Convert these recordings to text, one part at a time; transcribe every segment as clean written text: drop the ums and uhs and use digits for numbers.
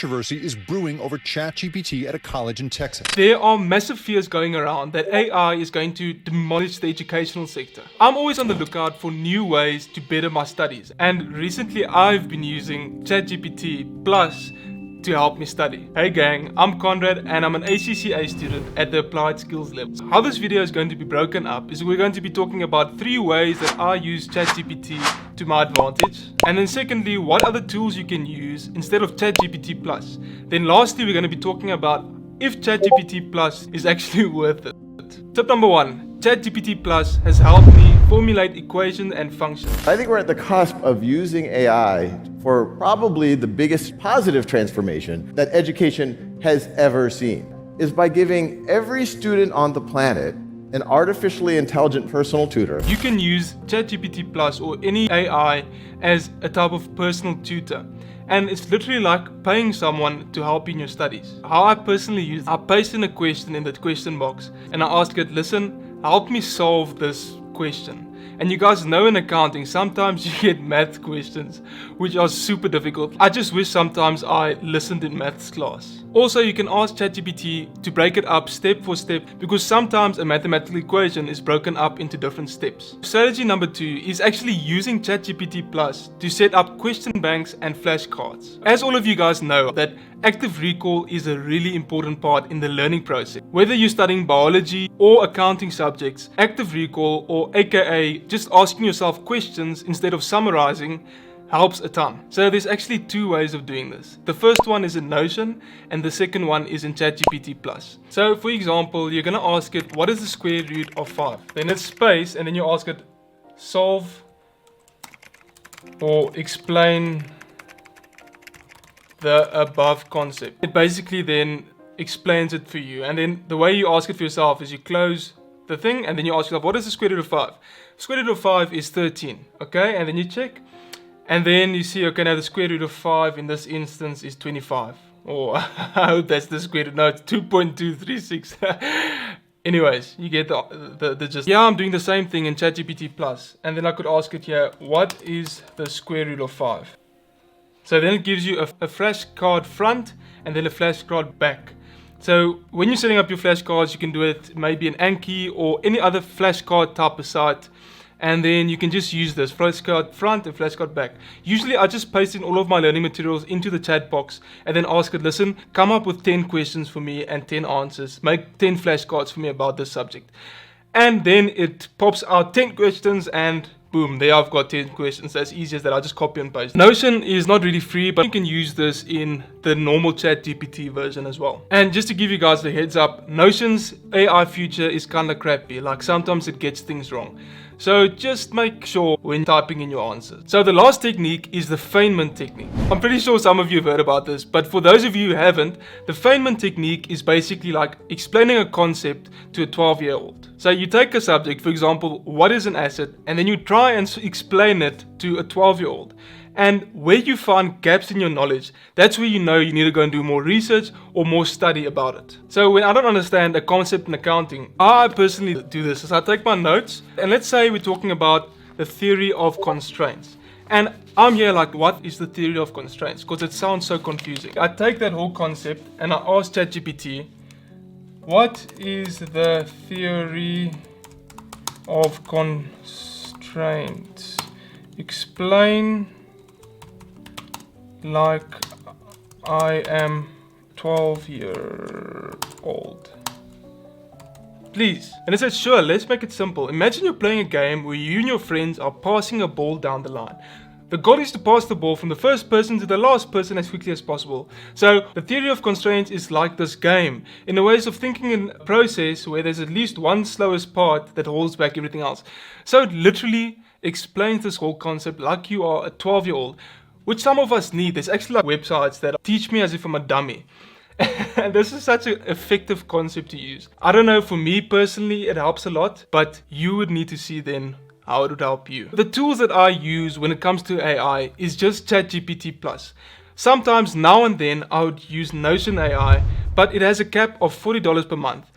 controversy is brewing over Chat GPT at a college in Texas. There are massive fears going around that AI is going to demolish the educational sector. I'm always on the lookout for new ways to better my studies, and recently I've been using ChatGPT Plus to help me study. Hey gang, I'm Conrad and I'm an ACCA student at the Applied Skills level. How this video is going to be broken up is we're going to be talking about 3 ways that I use ChatGPT to my advantage. And then secondly, what other tools you can use instead of ChatGPT Plus. Then lastly, we're going to be talking about if ChatGPT Plus is actually worth it. Tip number 1, ChatGPT Plus has helped me formulate equations and functions. I think we're at the cusp of using AI for probably the biggest positive transformation that education has ever seen, is by giving every student on the planet an artificially intelligent personal tutor. You can use ChatGPT Plus or any AI as a type of personal tutor. And it's literally like paying someone to help in your studies. How I personally use it, I paste in a question in the question box and I ask it, listen, help me solve this question. And you guys know in accounting, sometimes you get math questions which are super difficult. I just wish sometimes I listened in maths class. Also, you can ask ChatGPT to break it up step for step because sometimes a mathematical equation is broken up into different steps. Strategy number 2 is actually using ChatGPT Plus to set up question banks and flashcards. As all of you guys know, that active recall is a really important part in the learning process. Whether you're studying biology or accounting subjects, active recall, or aka just asking yourself questions instead of summarizing, helps a ton. So there's actually 2 ways of doing this. The first one is in Notion and the second one is in ChatGPT Plus. So for example, you're going to ask it, what is the square root of 5? Then it's space and then you ask it, solve or explain the above concept. It basically then explains it for you. And then the way you ask it for yourself is you close the thing and then you ask yourself, what is the square root of 5? Square root of 5 is 13. Okay, and then you check. And then you see, okay, now the square root of 5 in this instance is 25. Or I hope that's the square root. No, it's 2.236. Anyways, you get the gist. Yeah, I'm doing the same thing in ChatGPT Plus. And then I could ask it here, what is the square root of 5? So then it gives you a flashcard front and then a flashcard back. So when you're setting up your flashcards, you can do it maybe an Anki or any other flashcard type of site. And then you can just use this flashcard front and flashcard back. Usually I just paste in all of my learning materials into the chat box and then ask it, listen, come up with 10 questions for me and 10 answers. Make 10 flashcards for me about this subject. And then it pops out 10 questions and boom, there I've got 10 questions. As easy as that, I'll just copy and paste. Notion is not really free, but you can use this in the normal ChatGPT version as well. And just to give you guys the heads up, Notion's AI future is kind of crappy. Like sometimes it gets things wrong. So just make sure when typing in your answers. So the last technique is the Feynman technique. I'm pretty sure some of you have heard about this, but for those of you who haven't, the Feynman technique is basically like explaining a concept to a 12-year-old. So you take a subject, for example, what is an asset, and then you try and explain it to a 12-year-old. And where you find gaps in your knowledge, that's where you know you need to go and do more research or more study about it. So when I don't understand a concept in accounting, I personally do this. So I take my notes and let's say we're talking about the theory of constraints. And I'm here like, what is the theory of constraints? Because it sounds so confusing. I take that whole concept and I ask ChatGPT, what is the theory of constraints? Explain like I am 12-year-old. Please. And it says, sure, let's make it simple. Imagine you're playing a game where you and your friends are passing a ball down the line. The goal is to pass the ball from the first person to the last person as quickly as possible. So the theory of constraints is like this game, in the ways of thinking in a process where there's at least one slowest part that holds back everything else. So it literally explains this whole concept like you are a 12-year-old, which some of us need. There's actually like websites that teach me as if I'm a dummy. And this is such an effective concept to use. I don't know, for me personally, it helps a lot, but you would need to see then how it would help you. The tools that I use when it comes to AI is just ChatGPT Plus. Sometimes now and then I would use Notion AI, but it has a cap of $40 per month.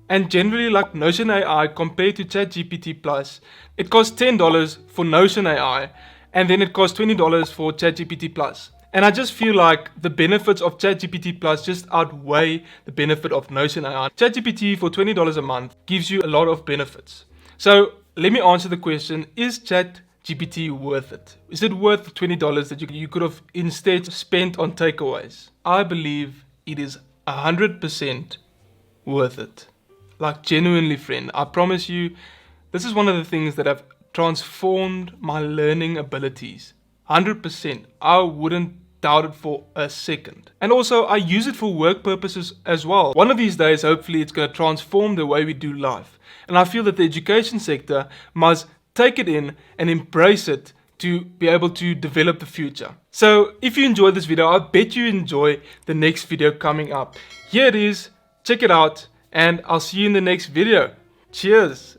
And generally, like Notion AI compared to ChatGPT Plus, it costs $10 for Notion AI, and then it costs $20 for ChatGPT Plus. And I just feel like the benefits of ChatGPT Plus just outweigh the benefit of Notion AI. ChatGPT for $20 a month gives you a lot of benefits. So let me answer the question, is ChatGPT worth it? Is it worth the $20 that you could have instead spent on takeaways? I believe it is 100% worth it. Like genuinely, friend, I promise you, this is one of the things that have transformed my learning abilities. 100%. I wouldn't doubt it for a second. And also, I use it for work purposes as well. One of these days, hopefully, it's going to transform the way we do life. And I feel that the education sector must take it in and embrace it to be able to develop the future. So if you enjoyed this video, I bet you enjoy the next video coming up. Here it is. Check it out. And I'll see you in the next video. Cheers.